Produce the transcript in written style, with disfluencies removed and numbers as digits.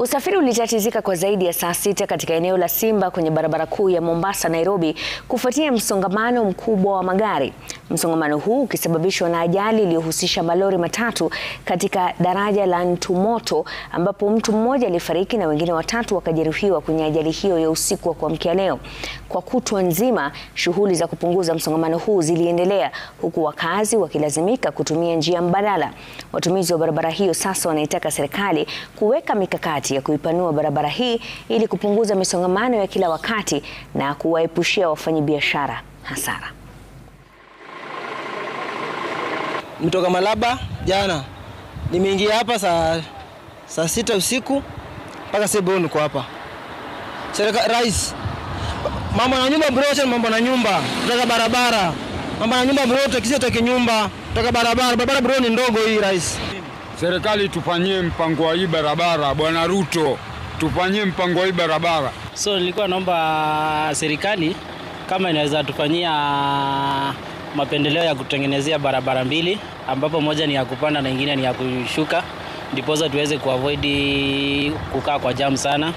Usafiri ulitatizika kwa zaidi ya saa 6 katika eneo la Simba kwenye barabara kuu ya Mombasa Nairobi kufuatia msongamano mkubwa wa magari. Msongamano huu ukisababishwa na ajali iliyohusisha malori matatu katika daraja la Ntumoto ambapo mtu mmoja alifariki na wengine watatu wakajeruhiwa kwenye ajali hiyo ya usiku wa kuamkia leo. Kwa kutwa nzima, shughuli za kupunguza msongamano huu ziliendelea huku wakazi wakilazimika kutumia njia mbadala. Watumizi wa barabara hiyo sasa wanaitaka serikali kuweka mikakati ya kuipanua barabara hii ili kupunguza misongamano ya kila wakati na kuwaepushia wafanyabiashara hasara. Mtoka Malaba jana nimeingia hapa saa 6 usiku mpaka sasa niko hapa. Serikali rais mambo na nyumba bro, mambo na nyumba, tutaka barabara. Mambo na nyumba bro, tukisitaki nyumba, tutaka barabara. Barabara bro ni ndogo hii rais. Serikali tufanyie mpango wa hii barabara, Bwana Ruto, tufanyie mpango wa hii barabara. So nilikuwa naomba serikali kama inaweza tufanyia mapendeleo ya kutengenezea barabara mbili ambapo moja ni ya kupanda na nyingine ni ya kushuka, ndiposa tuweze kuavoid kukaa kwa jam sana.